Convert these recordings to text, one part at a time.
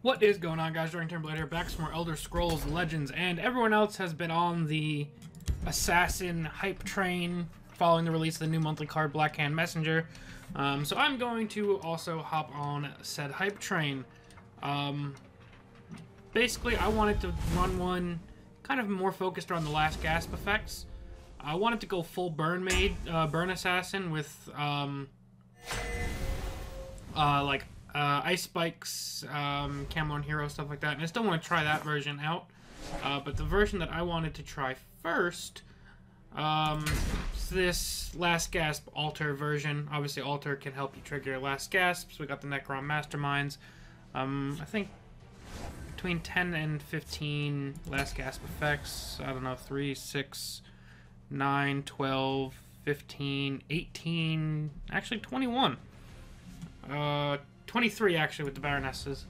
What is going on, guys? DragonTamerBlayde here, back from more Elder Scrolls Legends, and everyone else has been on the Assassin hype train following the release of the new monthly card, Black Hand Messenger. So I'm going to also hop on said hype train. Basically, I wanted to run one kind of more focused on the last Gasp effects. I wanted to go full burn assassin with ice spikes, Camelon Hero, stuff like that. And I still want to try that version out. But the version that I wanted to try first is this Last Gasp Altar version. Obviously, Altar can help you trigger your Last Gasps. We got the Necron Masterminds. I think between 10 and 15 Last Gasp effects. I don't know, 3, 6, 9, 12, 15, 18, actually 21. 23 actually with the Baronesses.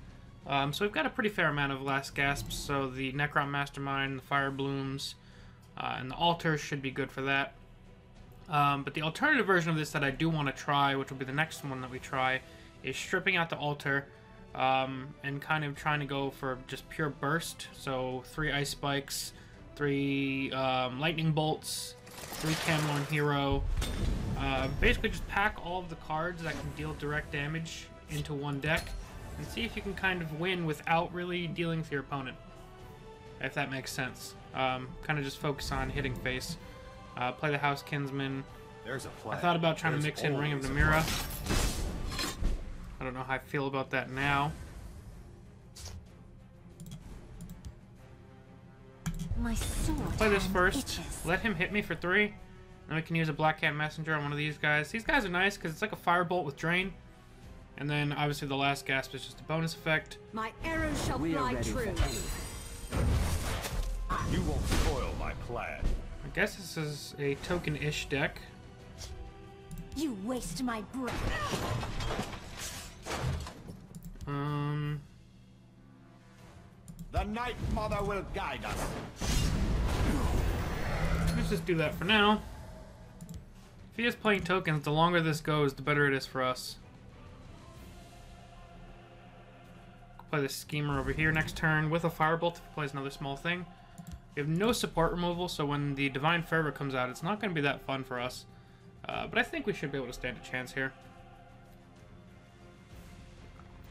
So we've got a pretty fair amount of Last Gasps, so the Necron Mastermind, the Fire Blooms, and the Altar should be good for that. But the alternative version of this that I do want to try, which will be the next one that we try, is stripping out the Altar and kind of trying to go for just pure burst. So 3 Ice Spikes, 3 Lightning Bolts, 3 Camelon Hero. Basically just pack all of the cards that can deal direct damage into one deck and see if you can kind of win without really dealing with your opponent, if that makes sense. Kind of just focus on hitting face. Play the House Kinsman. There's a play. I thought about trying to mix in Ring of Namira. I don't know how I feel about that now. My sword Play this first. itches. Let him hit me for 3. Then we can use a Black Hand Messenger on one of these guys. These guys are nice because it's like a Firebolt with Drain. And then obviously the Last Gasp is just a bonus effect. My arrows shall fly true. You won't spoil my plan. I guess this is a token-ish deck. You waste my breath. The Night Mother will guide us. Let's just do that for now. If he is playing tokens, the longer this goes, the better it is for us. Play the Schemer over here next turn with a Firebolt if he plays another small thing. We have no support removal, so when the Divine Fervor comes out, it's not going to be that fun for us. But I think we should be able to stand a chance here.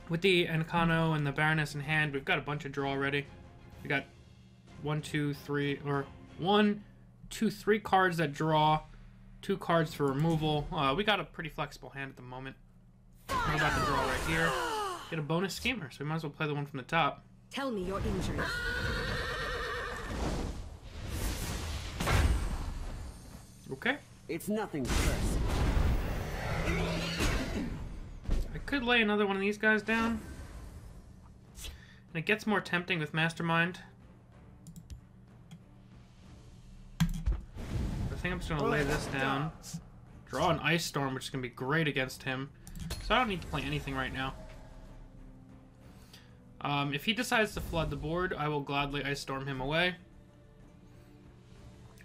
With the Encano and the Baroness in hand, we've got a bunch of draw already. We got 1, 2, 3 cards that draw, 2 cards for removal. We got a pretty flexible hand at the moment. We're about to draw right here. Get a bonus Schemer, so we might as well play the one from the top. Tell me your injuries. Okay. It's nothing personal. I could lay another one of these guys down. And it gets more tempting with Mastermind. I think I'm just going to lay this down. Draw an Ice Storm, which is going to be great against him. So I don't need to play anything right now. If he decides to flood the board, I will gladly Ice Storm him away.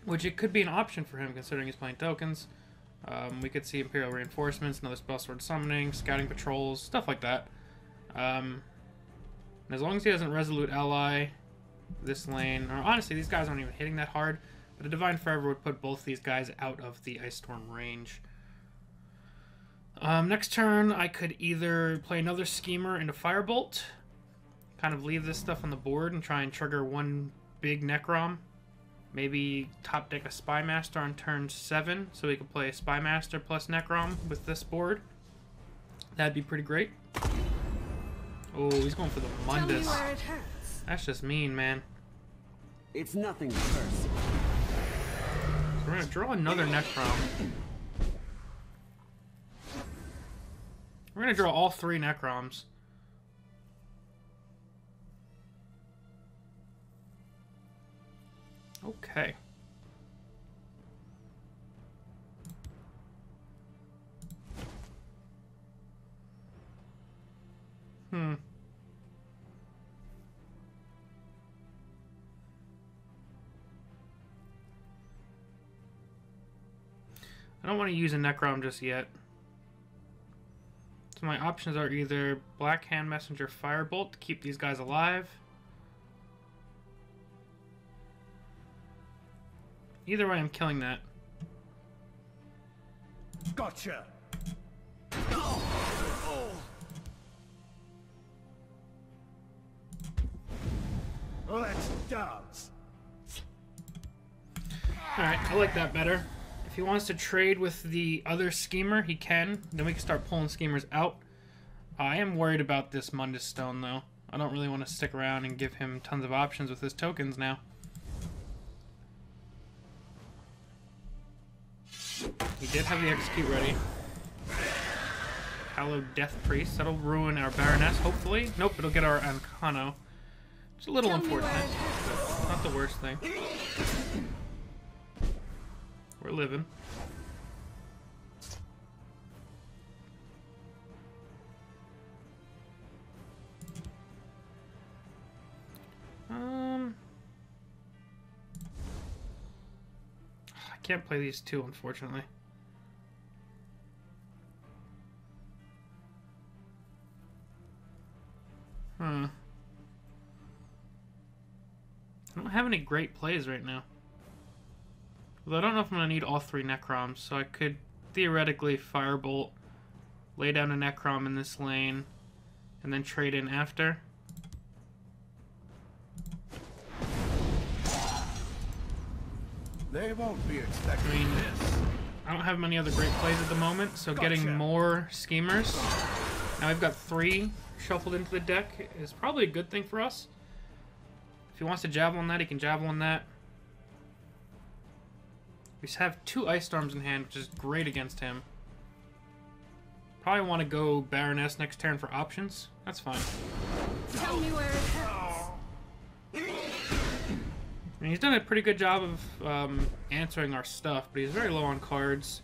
Which it could be an option for him, considering he's playing tokens. We could see Imperial Reinforcements, another Spell Sword Summoning, Scouting Patrols, stuff like that. And as long as he doesn't Resolute Ally this lane, or honestly, these guys aren't even hitting that hard, but a Divine Fervor would put both these guys out of the Ice Storm range. Next turn, I could either play another Schemer into Firebolt, kind of leave this stuff on the board and try and trigger one big Necrom. Maybe top deck a Spymaster on turn 7, so we could play a Spymaster plus Necrom with this board. That'd be pretty great. Oh, he's going for the Mundus. Tell me where it hurts. That's just mean, man. It's nothing personal. So we're gonna draw another Necrom. We're gonna draw all 3 Necroms. Okay. I don't want to use a Necrom just yet. So my options are either Black Hand Messenger Firebolt to keep these guys alive. Either way, I'm killing that. Gotcha. Let's dance. Alright, I like that better. If he wants to trade with the other schemer, he can. Then we can start pulling schemers out. I am worried about this Mundus Stone, though. I don't really want to stick around and give him tons of options with his tokens now. He did have the Execute ready. Hallowed Death Priest. That'll ruin our Baroness, hopefully. Nope, it'll get our Ancano. It's a little unfortunate. Not the worst thing. We're living. I can't play these two, unfortunately. I don't have any great plays right now. Although I don't know if I'm going to need all three Necroms, so I could theoretically Firebolt, lay down a Necrom in this lane, and then trade in after. They won't be expecting this. I don't have many other great plays at the moment, so getting more schemers. Now we've got 3 shuffled into the deck is probably a good thing for us. If he wants to javelin that, he can javelin that. We have 2 Ice Storms in hand, which is great against him. Probably want to go Baroness next turn for options. That's fine. Tell me where it hurts. I mean, he's done a pretty good job of answering our stuff, but he's very low on cards.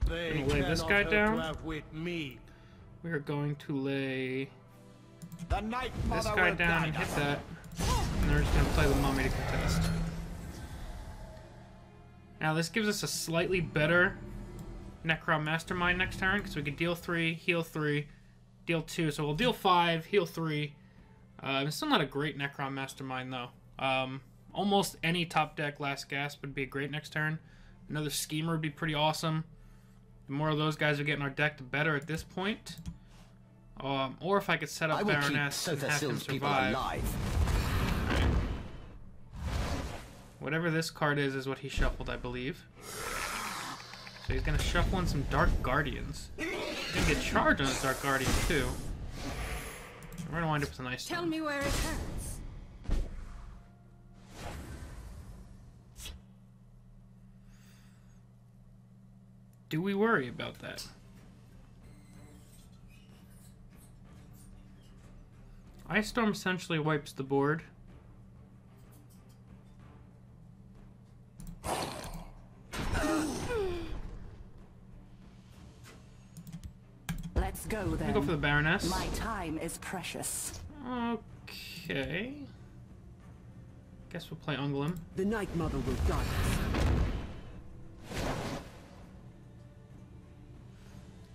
They gonna lay this guy down. With me. We are going to lay The Night this Mother guy will down and guide hit us. that. And they're just going to play the Mummy to contest. Now this gives us a slightly better Necrom Mastermind next turn, because we could deal 3, heal 3, deal 2. So we'll deal 5, heal 3. It's still not a great Necrom Mastermind, though. Almost any top deck Last Gasp would be a great next turn. Another Schemer would be pretty awesome. The more of those guys we get in our deck, the better at this point. Or if I could set up Baroness and have him survive. Right. Whatever this card is what he shuffled, I believe. So he's going to shuffle in some Dark Guardians. He's going to get charged on his Dark Guardian, too. We're going to wind up with a nice Tell turn. me where it hurts. Do we worry about that? Ice Storm essentially wipes the board. Let's go then. I'm gonna go for the Baroness. My time is precious. Okay. Guess we'll play Unglim. The Night Mother will guide us.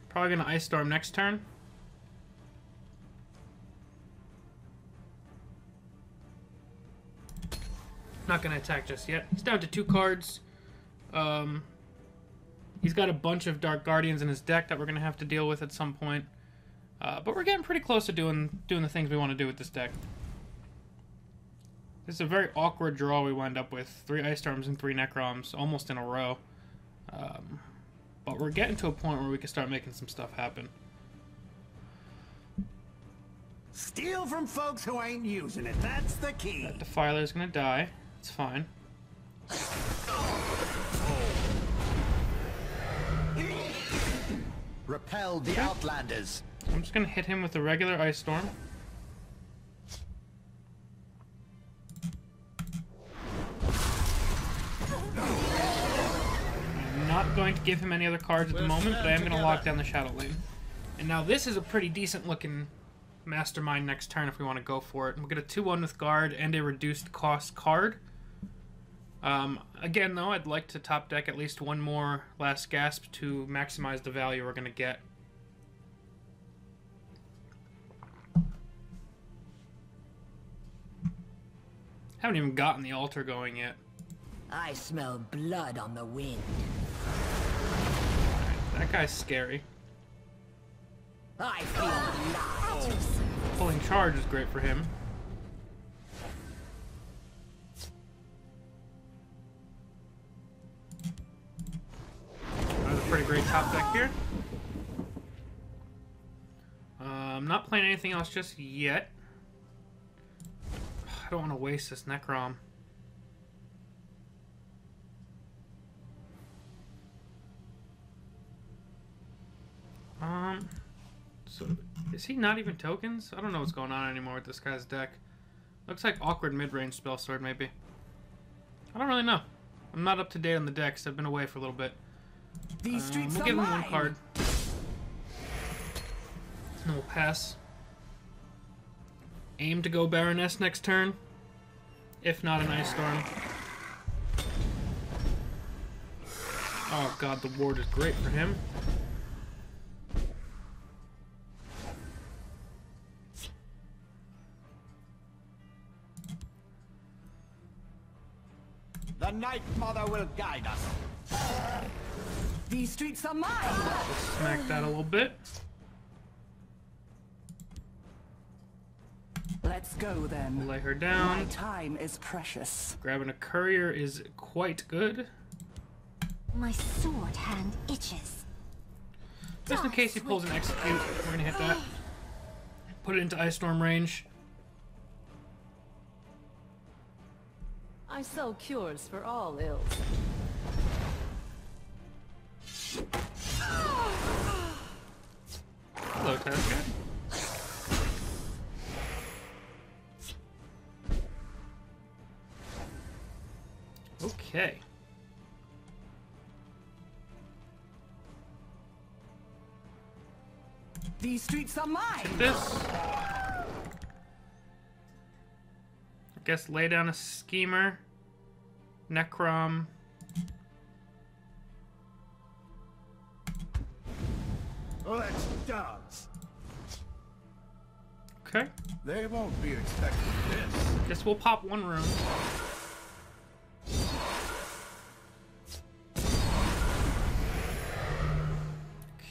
Probably gonna Ice Storm next turn. Not gonna attack just yet. He's down to 2 cards. He's got a bunch of Dark Guardians in his deck that we're gonna have to deal with at some point. But we're getting pretty close to doing the things we want to do with this deck. This is a very awkward draw we wind up with. 3 Ice Storms and 3 Necroms, almost in a row. But we're getting to a point where we can start making some stuff happen. Steal from folks who ain't using it. That's the key. That Defiler is gonna die. It's fine. Repel the Outlanders. I'm just gonna hit him with a regular Ice Storm. I'm not going to give him any other cards at the moment, but I am gonna lock down the Shadow Lane. And now this is a pretty decent looking Mastermind next turn if we want to go for it. We'll get a 2/1 with guard and a reduced cost card. Again, though, I'd like to top deck at least one more Last Gasp to maximize the value we're going to get. Haven't even gotten the altar going yet. I smell blood on the wind. That guy's scary. I feel alive. Pulling charge is great for him. That was a pretty great top deck here. I'm not playing anything else just yet. I don't want to waste this Necrom. So is he not even tokens? I don't know what's going on anymore with this guy's deck. Looks like awkward mid-range spell sword, maybe. I don't really know. I'm not up to date on the decks. I've been away for a little bit. These streets We'll are give him one mine. card. And we'll pass. Aim to go Baroness next turn. If not an Ice Storm. Oh god, the ward is great for him. The Night Mother will guide us. These streets are mine. Smack that a little bit. Let's go then. Lay her My down. time is precious. Grabbing a courier is quite good. My sword hand itches. Just in case he pulls an execute, we're gonna hit that. Put it into Ice Storm range. I sell cures for all ills. Hello, Tascad. Okay. These streets are mine. This. I guess lay down a schemer. Necrom. Let's dance. Okay. They won't be expecting this. Guess we'll pop one rune.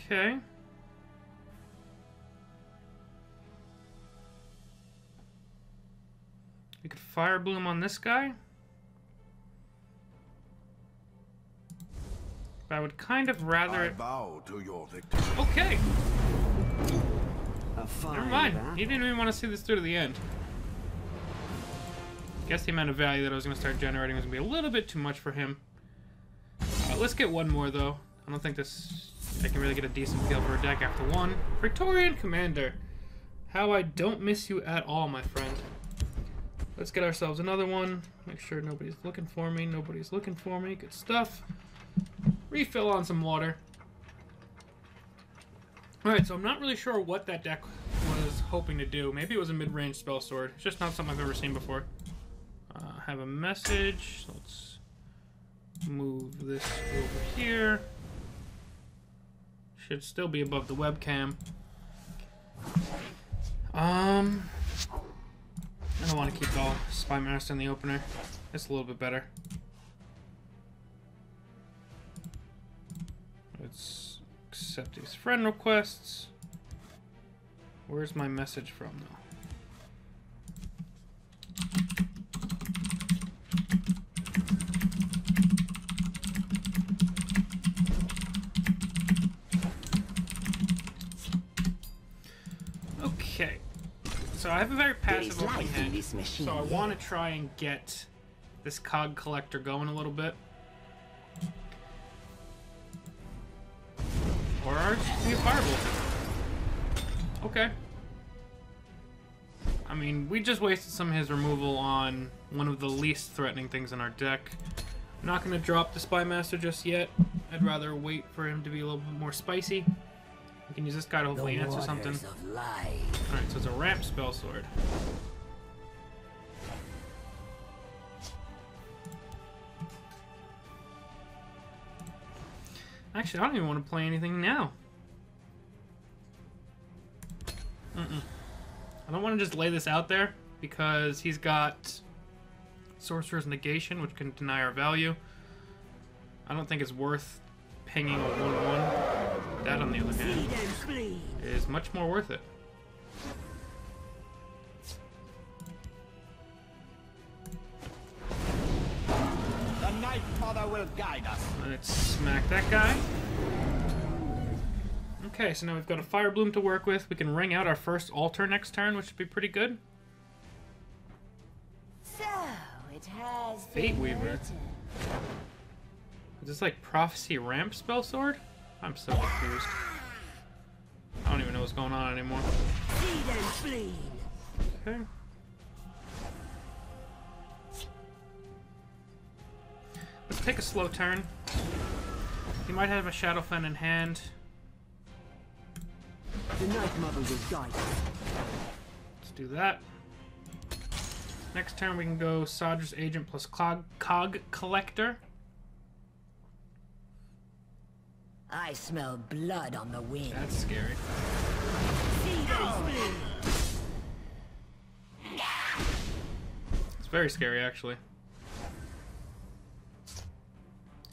Okay. We could Fire Bloom on this guy. But I would kind of rather I it. bow to your victory. Okay. A fine Never mind. battle. He didn't even want to see this through to the end. Guess the amount of value that I was going to start generating was going to be a little bit too much for him. Let's get one more, though. I don't think this... I can really get a decent feel for a deck after one. Praetorian Commander. How I don't miss you at all, my friend. Let's get ourselves another one. Make sure nobody's looking for me. Nobody's looking for me. Good stuff. Refill on some water. Alright, so I'm not really sure what that deck was hoping to do. Maybe it was a mid-range spell sword. It's just not something I've ever seen before. Have a message. So let's move this over here. Should still be above the webcam. I don't want to keep all Spy Master in the opener. It's a little bit better. Let's accept these friend requests. Where's my message from, though? Okay. So I have a very passive opening hand, so I want to try and get this cog collector going a little bit. Or just be a firebolt. Okay. I mean, we just wasted some of his removal on one of the least threatening things in our deck. I'm not going to drop the Spy Master just yet. I'd rather wait for him to be a little bit more spicy. We can use this guy to hopefully answer something. Alright, so it's a ramp spell sword. Actually, I don't even want to play anything now. I don't want to just lay this out there because he's got Sorcerer's Negation, which can deny our value. I don't think it's worth pinging a 1/1. That, on the other hand, is much more worth it. The Night Mother will guide us. Let's smack that guy. Okay, so now we've got a Fire Bloom to work with. We can ring out our first altar next turn, which should be pretty good. So, it has Fate been Weaver. written. Is this like Prophecy Ramp spell sword? I'm so confused. I don't even know what's going on anymore. Okay. Let's take a slow turn. He might have a Shadowfen in hand. The Night Mother will guide us. Let's do that. Next turn we can go Sadra's Agent plus Cog Collector. I smell blood on the wind. That's scary. It's very scary, actually.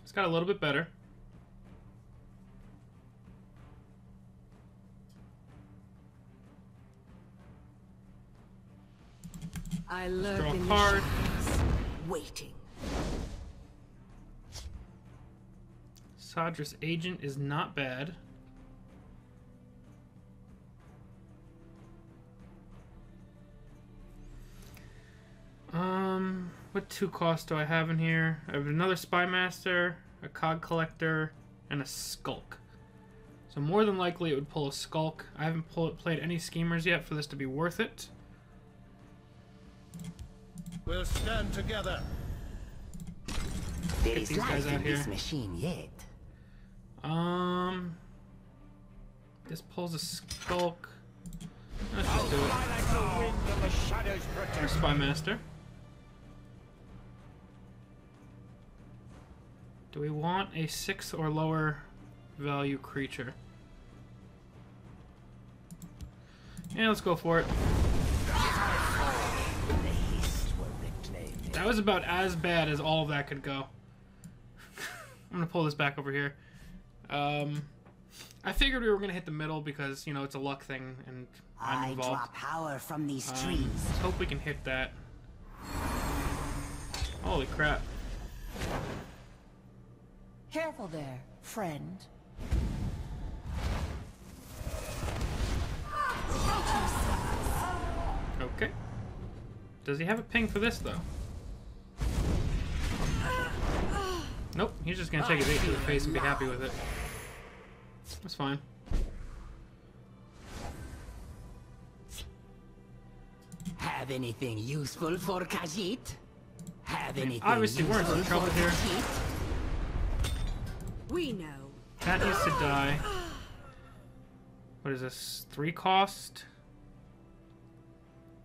It's got a little bit better. I lurk Draw a in card. the shadows, waiting. Sadra's Agent is not bad. What 2 costs do I have in here? I have another Spy Master, a Cog Collector, and a Skulk. So more than likely it would pull a Skulk. I haven't played any Schemers yet for this to be worth it. We'll stand together. There Get is these guys life out in here. this machine yet. This pulls a Skulk. Let's just do it. Like the wind and the shadows protect. Or Spy Master. Do we want a 6 or lower value creature? Yeah, let's go for it. That was about as bad as all of that could go. I'm gonna pull this back over here. I figured we were gonna hit the middle because, you know, it's a luck thing and I'm I involved. draw power from these trees. Let's hope we can hit that. Holy crap. Careful there, friend. Okay. Does he have a ping for this, though? Nope, he's just gonna take his 8 to the face and be happy with it. That's fine. Have anything useful for Khajiit? Have anything Obviously, we're in some useful trouble for here. Khajiit? We know. That needs to die. What is this? 3 cost?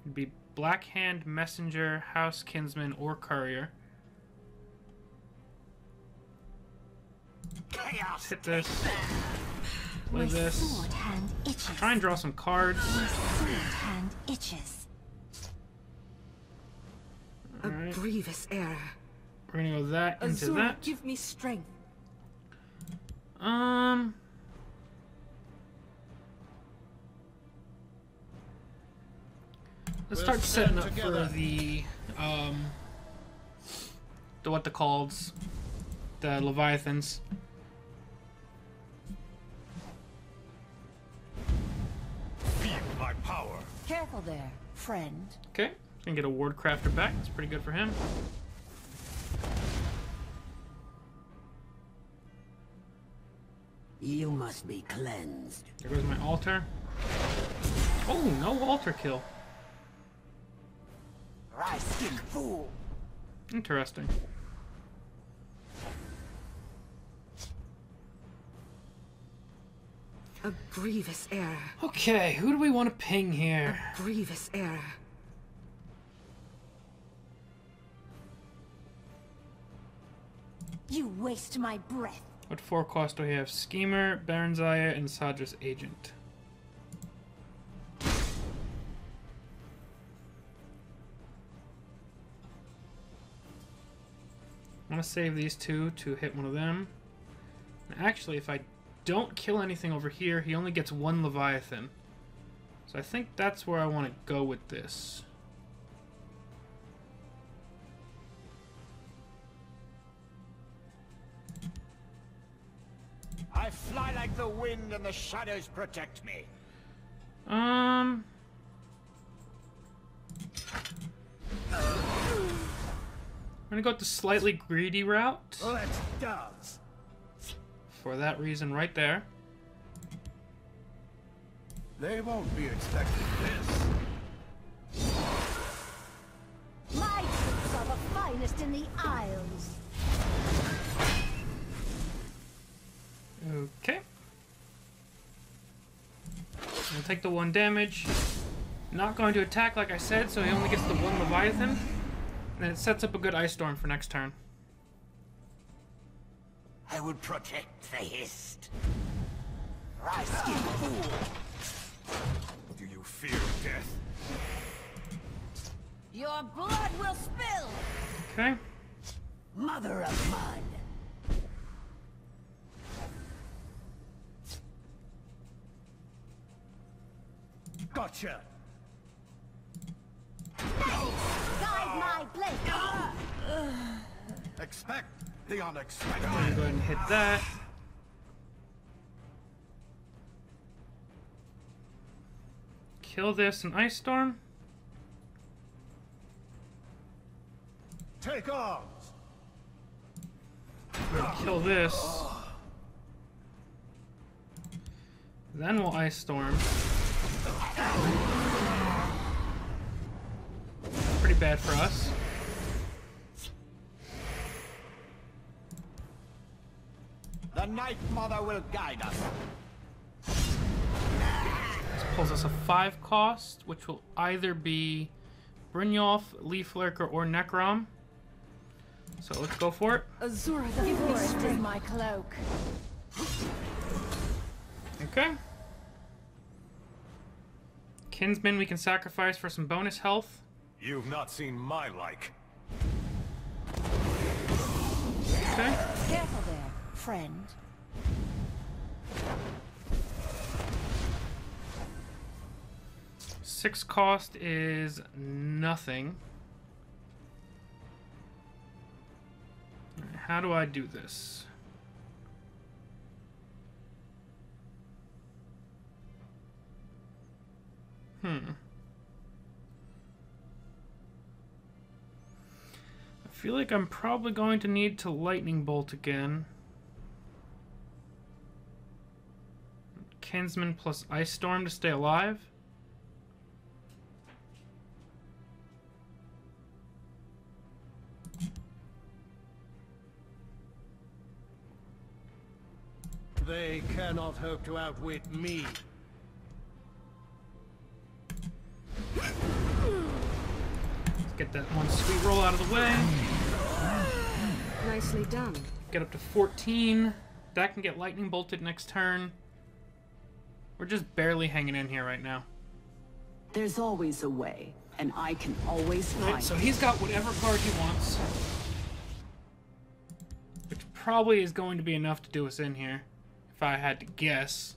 It'd be Black Hand, Messenger, House Kinsman, or Courier. Let's hit this. Play My this. sword hand itches. Try and draw some cards. My sword hand itches. A Alright. grievous error. We're gonna go that into Azura, that. give me strength. Let's We'll start setting stand up together. for the what the calls, the Leviathans. Feel my power. Careful there, friend. Okay, gonna get a Ward Crafter back. That's pretty good for him. You must be cleansed. There goes my altar. Oh, no altar kill. Rice-skin fool. Interesting. A A grievous error. Okay, who do we want to ping here? A grievous error. You waste my breath. What 4 cost do we have? Schemer, Baronzaya, and Sadra's Agent. I'm gonna save these 2 to hit one of them. And actually, if I don't kill anything over here, he only gets 1 Leviathan. So I think that's where I want to go with this. I fly like the wind and the shadows protect me. I'm gonna go with the slightly greedy route. Let's dance. For that reason right there. They won't be expecting this. My troops are the finest in the Isles. Okay. I'll take the 1 damage. Not going to attack like I said, so he only gets the 1 Leviathan. And it sets up a good Ice Storm for next turn. I will protect the Hist. Raskin fool! Do you fear death? Your blood will spill. Okay. Mother of mud. Gotcha! Guide my blade. Expect the unexpected. I'm gonna go ahead and hit that. Kill this and Ice Storm. Take arms! Kill this. Then we'll Ice Storm. Pretty bad for us. The Night Mother will guide us. This pulls us a 5 cost, which will either be Brynjolf, Leaf Lurker, or Necrom. So let's go for it. Azura the Give me forest. strength in my cloak. Okay. Kinsman we can sacrifice for some bonus health. You've not seen my like. Okay. Careful there, friend. Six cost is nothing. Alright, how do I do this? I feel like I'm probably going to need to lightning bolt again. Kinsman plus Ice Storm to stay alive. They cannot hope to outwit me. Let's get that one sweet roll out of the way. Nicely done. Get up to 14. That can get lightning bolted next turn. We're just barely hanging in here right now. There's always a way, and I can always find Right, so he's got whatever card he wants. Which probably is going to be enough to do us in here, if I had to guess.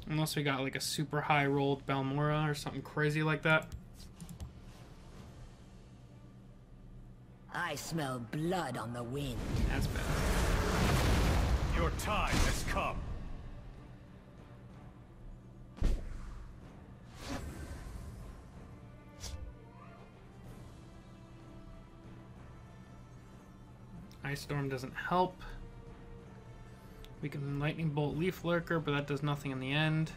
Unless we got like a super high rolled Balmora or something crazy like that. I smell blood on the wind. That's bad. Your time has come. Ice Storm doesn't help. We can Lightning Bolt Leaf Lurker, but that does nothing in the end.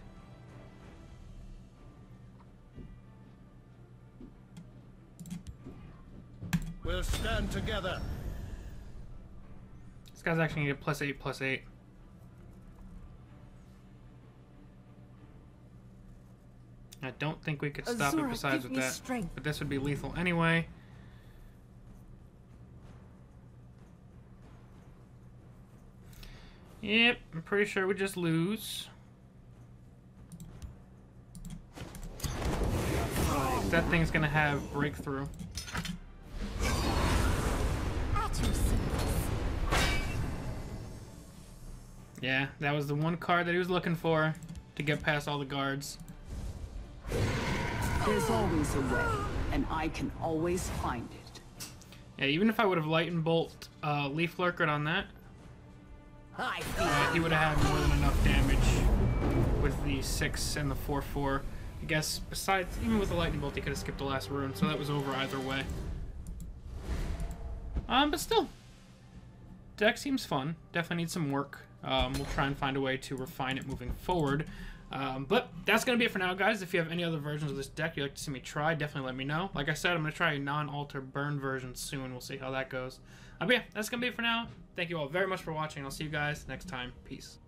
We'll stand together. This guy's actually gonna get +8/+8. I don't think we could stop it Azura, besides give with me that. strength. But this would be lethal anyway. Yep, I'm pretty sure we just lose. That thing's gonna have breakthrough. At your service. Yeah, that was the one card that he was looking for to get past all the guards. There's always a way, and I can always find it. Yeah, even if I would have Lightning Bolt Leaf Lurkered on that, he would have had more than enough damage with the 6 and the 4/4. I guess besides, even with the Lightning Bolt, he could have skipped the last rune, so that was over either way. But still, deck seems fun. Definitely needs some work. We'll try and find a way to refine it moving forward. But that's going to be it for now, guys. If you have any other versions of this deck you'd like to see me try, definitely let me know. Like I said, I'm going to try a non-alter burn version soon. We'll see how that goes. But yeah, that's going to be it for now. Thank you all very much for watching. I'll see you guys next time. Peace.